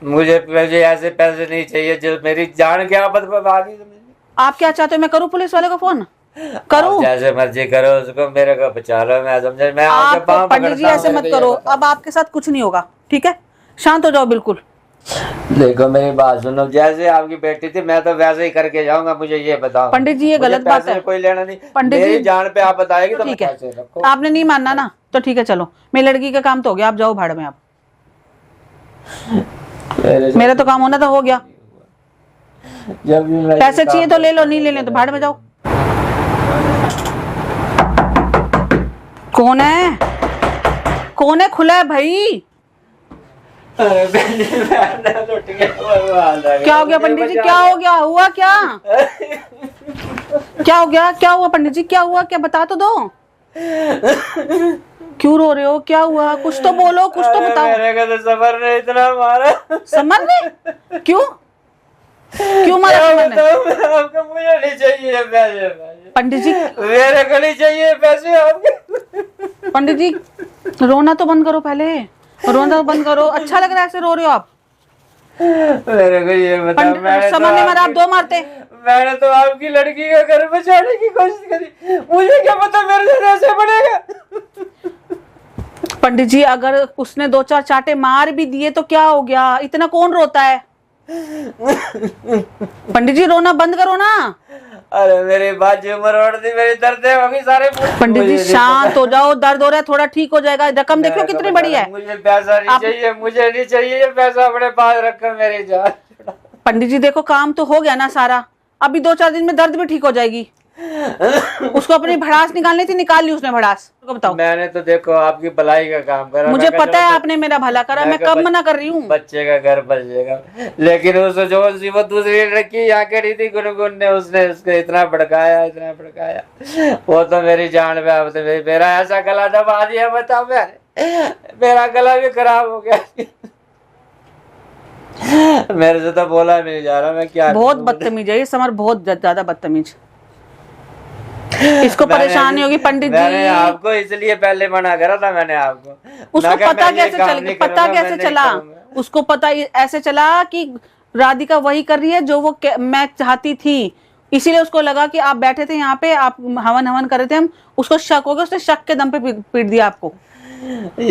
मुझे मुझे ऐसे पैसे नहीं चाहिए जो मेरी जान के आफत में आ गई। आप क्या चाहते हो, मैं करूं पुलिस वाले को फोन? करूं? जैसे मर्जी करो उसको, मेरे को बचा लो। मैं समझे, मैं आपके आप पाँव पंडित जी पकड़ता हूं, ऐसे मेरे मत को ये करो, बताओ। अब आपके साथ कुछ नहीं होगा, ठीक है? शांत हो जाओ बिल्कुल। देखो मेरी बात सुनो, जैसे आपकी बेटी थी मैं तो वैसे ही करके जाऊंगा। मुझे ये बताओ पंडित जी ये मुझे गलत बात पैसे है। से कोई लेना नहीं। पंडित मेरी जी जान पे आप बताएगी तो ठीक पैसे है, रखो। आपने नहीं मानना ना तो ठीक है, चलो मेरी लड़की का काम तो हो गया, आप जाओ भाड़ में। आप मेरा तो काम होना था, हो गया। जब भी मैं पैसे चाहिए तो ले लो, नहीं लेने तो भाड़ में जाओ। कौन है? कौन है? खुला है भाई। अरे मैं लुट गया। क्या हो गया पंडित जी? क्या हो गया? हुआ क्या? क्या हो गया? क्या हुआ पंडित जी? क्या हुआ? क्या बता तो दो। क्यों रो रहे हो? क्या हुआ? कुछ तो बोलो, कुछ तो बताओ। मेरे को तो समर ने इतना मारा। समर ने? क्यों? क्यों मारा समर ने? आपको मुझे नहीं चाहिए पैसे। पंडित जी, मेरे को नहीं चाहिए पैसे आपके। पंडित जी रोना तो बंद करो पहले, रोना तो बंद करो। अच्छा लग रहा है ऐसे रो रहे हो आप? मेरे को ये बताओ, समर ने मारा, आप दो मारते। मैंने तो आपकी लड़की का घर बचाने की कोशिश करी। मुझे क्या पता मेरे से ऐसे बनेगा। पंडित जी अगर उसने दो चार चाटे मार भी दिए तो क्या हो गया? इतना कौन रोता है? पंडित जी रोना बंद करो ना। अरे मेरी बात जो मरोड़ दी, मेरी दर्द होगी सारे। पंडित जी शांत हो जाओ, दर्द हो रहा है, थोड़ा ठीक हो जाएगा। रकम देखो कितनी बड़ी है। मुझे पैसा नहीं चाहिए, मुझे नहीं चाहिए ये पैसा, अपने पास रखकर मेरी जान। पंडित जी देखो काम तो हो गया ना सारा, अभी 2-4 दिन में दर्द भी ठीक हो जाएगी। उसको अपनी भड़ास निकालनी थी, निकाल ली उसने भड़ास। बताओ। मैंने तो देखो आपकी भलाई का काम करा। मुझे पता है आपने मेरा भला करा, मैं कब मना कर रही हूँ। बच्चे का घर बचेगा, लेकिन उस जो वो दूसरी लड़की यहाँ खड़ी थी गुनगुन ने, उसने उसको इतना भड़काया, इतना भड़काया। वो तो मेरी जान पे अब तो मेरा ऐसा गला दबा दिया, बताओ मेरा गला भी खराब हो गया। मेरे से तो बोला नहीं जा रहा, मैं क्या बहुत बदतमीज है ये समर, बहुत ज्यादा बदतमीज। इसको परेशानी होगी पंडित जी। मैंने आपको इसलिए पहले मना करा था। मैंने आपको उसको पता कैसे चल, पता कैसे चला? उसको पता ऐसे चला कि राधिका वही कर रही है जो वो मैं चाहती थी, इसीलिए उसको लगा कि आप बैठे थे यहाँ पे, आप हवन हवन कर रहे थे, हम उसको शक हो गया, उसने शक के दम पे पीट दिया आपको।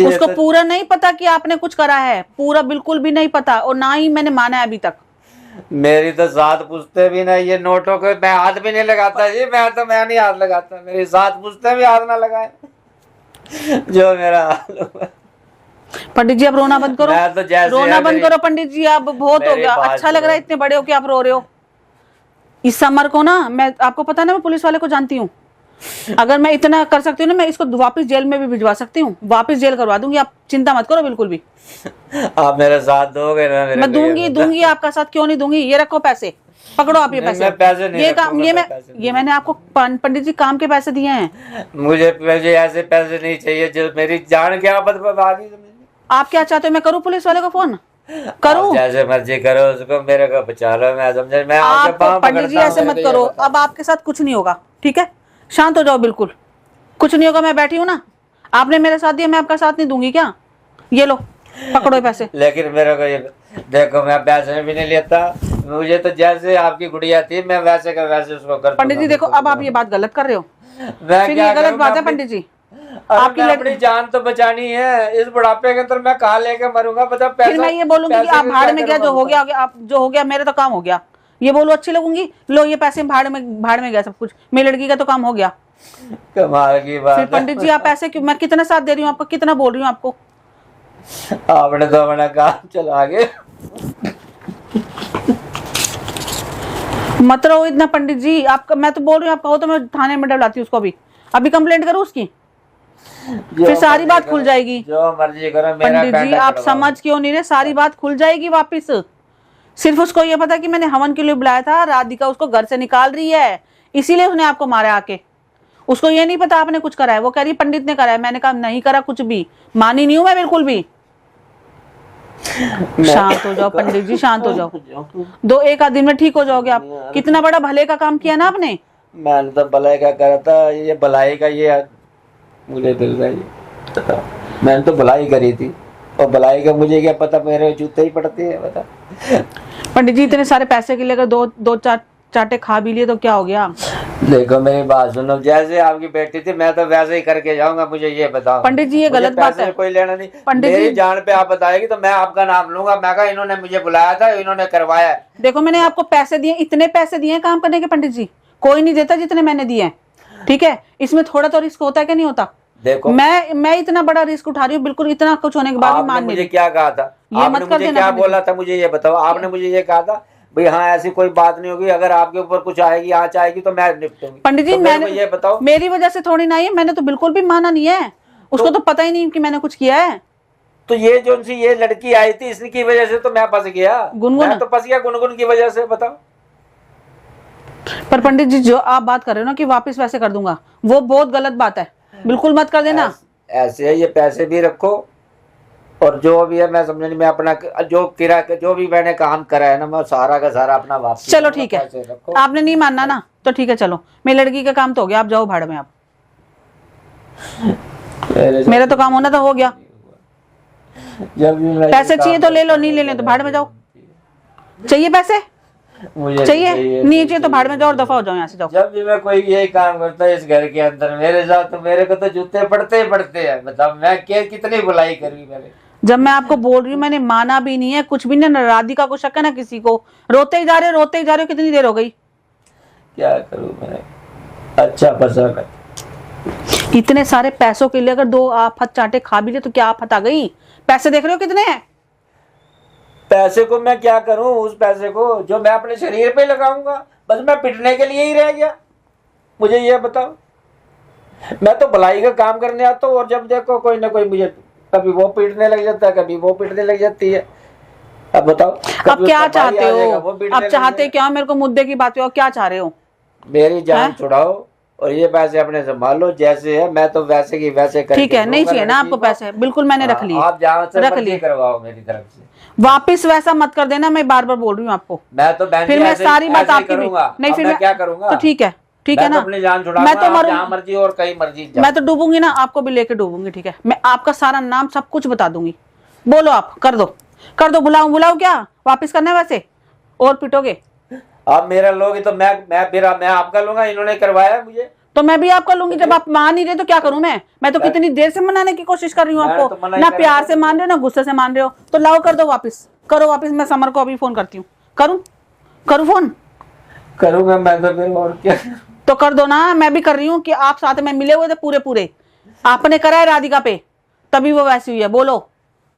उसको पूरा नहीं पता कि आपने कुछ करा है, पूरा बिल्कुल भी नहीं पता, और ना ही मैंने माना है अभी तक। मेरी तो साथ पूछते भी नहीं, ये नोटों को मैं हाथ भी नहीं लगाता जी। मैं नहीं हाथ लगाता, मेरी साथ पूछते भी हाथ ना लगाए। जो मेरा पंडित जी आप रोना बंद करो, मैं तो जैसे रोना बंद करो पंडित जी, आप बहुत हो गया। अच्छा लग रहा है इतने बड़े हो के आप रो रहे हो। इस समर को ना, मैं आपको पता है ना, मैं पुलिस वाले को जानती हूँ। अगर मैं इतना कर सकती हूँ ना, मैं इसको वापस जेल में भी भिजवा सकती हूँ, वापस जेल करवा दूंगी। आप चिंता मत करो बिल्कुल भी। आप मेरे साथ दोगे ना? मैं दूंगी आपका साथ, क्यों नहीं दूंगी। ये रखो पैसे, पकड़ो आप ये पैसे। मैं पैसे नहीं ये काम ये मैंने आपको पंडित जी काम के पैसे दिए हैं। मुझे ऐसे पैसे नहीं चाहिए जो मेरी जान के आफत में आ गई। आप क्या चाहते हो, मैं करूं पुलिस वाले को फोन? करूं? जैसे मर्जी करो उसको, मेरे को बचा लो। मैं समझे, मैं आपके आप पाँव पंडित जी ऐसे मत करो, अब आपके साथ कुछ नहीं होगा, ठीक है? शांत हो जाओ बिल्कुल, कुछ नहीं होगा। मैं बैठी हूँ ना, आपने मेरे साथ दिया, मैं आपका साथ नहीं दूंगी क्या? ये लो पकड़ो पैसे। लेकिन मेरे को ये देखो, मैं पैसे भी नहीं लेता। मुझे तो जैसे आपकी गुड़िया थी, मैं वैसे का वैसे उसको कर। पंडित जी देखो, अब आप ये बात गलत कर रहे हो। मैं फिर ये गलत बात है पंडित जी। आपकी अपनी जान तो बचानी है। इस बुढ़ापे के अंदर मैं कहाँ लेके मरूंगा, बता। फिर मैं ये बोलूंगी कि आप भाड़ में गया, जो हो गया आप जो हो गया, मेरा तो काम हो गया, ये बोलो अच्छी लगूंगी। लो ये पैसे भाड़ में गया सब कुछ, मेरी लड़की का तो काम हो गया। कमाल की बात। फिर पंडित जी आप पैसे क्यों? मैं कितना साथ दे रही हूँ आपको, कितना बोल रही हूँ आपको। आपने तो अपना काम चला गए। मत रहो इतना पंडित जी। आपका मैं तो बोल रही हूँ, आप कहो तो मैं थाने में डलाती हूँ उसको। अभी कंप्लेंट करूँ उसकी, फिर सारी बात खुल जाएगी। जो मर्जी करो, मेरा पंडित जी आप समझ क्यों नहीं रहे? सारी बात खुल जाएगी वापिस। सिर्फ उसको ये पता कि मैंने हवन के लिए बुलाया था, राधिका उसको घर से निकाल रही है, इसीलिए उसने आपको मारा आके। उसको ये नहीं पता आपने कुछ करा है। वो कह रही पंडित ने करा है। मैंने कहा नहीं करा कुछ भी, मानी नहीं हूं मैं बिल्कुल भी। शांत हो जाओ पंडित जी, शांत हो जाओ। एक आध दिन में ठीक हो जाओगे आप। कितना बड़ा भले का काम किया ना आपने। मैंने तो भलाई का करा था, ये भलाई का ये मुझे दिल रही। मैंने तो भलाई करी थी। और भलाई का मुझे क्या पता, मेरे जूते ही पड़ते हैं बता। पंडित जी इतने सारे पैसे के लिए अगर दो चार चाटे खा भी लिए तो क्या हो गया? देखो मेरी बात सुनो, जैसे आपकी बेटी थी मैं तो वैसे ही करके जाऊंगा, मुझे ये बताओ। पंडित जी ये मुझे गलत बात पैसे है। कोई लेना नहीं, पंडित मेरी जी जान पे आप बताएगी तो मैं आपका नाम लूंगा, मैं कहा इन्होंने मुझे बुलाया था, इन्होंने करवाया है। देखो मैंने आपको पैसे दिए, इतने पैसे दिए काम करने के पंडित जी, कोई नहीं देता जितने मैंने दिए हैं, ठीक है? इसमें थोड़ा तो रिस्क होता है क्या नहीं होता? देखो मैं इतना बड़ा रिस्क उठा रही हूँ, बिल्कुल इतना कुछ होने के बाद भी आपने मान मुझे नहीं। क्या कहा था, ये आपने मत कर मुझे देना क्या पंडित बोला था, मुझे ये बताओ। आपने मुझे ये कहा था भाई हाँ ऐसी कोई बात नहीं होगी, अगर आपके ऊपर कुछ आएगी आँच आएगी तो मैं निपटूंगी। पंडित जी तो मेरे को मैंने ये बताओ, मेरी वजह से थोड़ी ना आई है, मैंने तो बिल्कुल भी माना नहीं है, उसको तो पता ही नहीं कि मैंने कुछ किया है। तो ये जो सी ये लड़की आई थी इसकी वजह से तो मैं फंस गया, गुनगुन? मैं तो फंस गया गुनगुन की वजह से, बताओ। पर पंडित जी जो आप बात कर रहे हो ना कि वापस वैसे कर दूंगा, वो बहुत गलत बात है, बिल्कुल मत कर देना। ऐसे है, ये पैसे भी रखो और जो भी है मैं समझ नहीं, मैं अपना जो भी मैंने काम करा है ना मैं सारा का सारा अपना वापस। चलो ठीक है, आपने नहीं मानना ना तो ठीक है, चलो मेरी लड़की का काम तो हो गया, आप जाओ भाड़ में। आप मेरा तो काम होना था, हो गया। जब भी मैं पैसे चाहिए तो ले लो, नहीं लेने तो भाड़ में जाओ। चाहिए पैसे? मुझे चाहिए? नहीं चाहिए तो भाड़ में जाओ और दफा हो जाओ, यहाँ से जाओ। जब भी मैं कोई यही काम करता है इस घर के अंदर मेरे साथ, तो मेरे को तो जूते पड़ते ही पड़ते हैं। बताओ मैं कितनी बुलाई करी मैंने। जब मैं आपको बोल रही हूँ मैंने माना भी नहीं है कुछ भी, ना राधिका को शक है ना किसी को, रोते ही जा रहे हो, रोते ही जा रहे हो, कितनी देर हो गई? क्या करूं मैं, अच्छा फंसा मैं। इतने सारे पैसों के लिए अगर दो आफत चाटे खा भी ले तो क्या आफत आ गई? पैसे देख रहे हो कितने हैं? पैसे को मैं क्या करूं, उस पैसे को जो मैं अपने शरीर पे लगाऊंगा, बस मैं पिटने के लिए ही रह गया। मुझे ये बताओ, मैं तो भलाई का काम करने आता हूँ और जब देखो कोई ना कोई मुझे कभी वो पीटने लग जाता है, कभी वो पीटने लग जाती है। अब बताओ अब क्या चाहते हो? अब चाहते क्या? मेरे को मुद्दे की बात हो, क्या चाह रहे हो? मेरी जान छुड़ाओ और ये पैसे अपने संभाल लो, जैसे है मैं तो वैसे की वैसे करके ठीक है, नहीं चाहिए ना आपको पैसे, बिल्कुल मैंने रख लिए। आप जहाँ से रख लिए, करवाओ मेरी तरफ से, वापिस वैसा मत कर देना, मैं बार बार बोल रही हूँ आपको। मैं तो फिर मैं सारी बात आपकी नहीं, फिर मैं क्या करूंगा? तो ठीक है, ठीक है ना, अपनी जान छुड़ा, मैं तो मरूं, जहाँ मर्जी और कहीं मर्जी मैं तो डूबूंगी ना, आपको भी लेके डूबूंगी, ठीक है? मैं आपका सारा नाम सब कुछ बता दूंगी। बोलो आप, कर दो, बुलाऊं क्या? वापिस करना है वैसे और पिटोगे? आप मेरा लोगे तो मैं आपका लूंगा, इन्होंने करवाया मुझे तो मैं भी आपका लूंगी। जब आप मान नहीं रहे तो क्या करूं मैं तो कितनी देर से मनाने की कोशिश कर रही हूँ आपको, तो ना प्यार से मान रहे हो ना गुस्से से मान रहे हो। तो लाओ कर दो वापिस, करो वापिस। मैं समर को अभी फोन करती हूँ। करूं फोन? करूंगा मैं तो, फिर और क्या। तो कर दो ना, मैं भी कर रही हूँ कि आप साथ में मिले हुए थे पूरे, आपने करा है राधिका पे, तभी वो वैसी हुई है। बोलो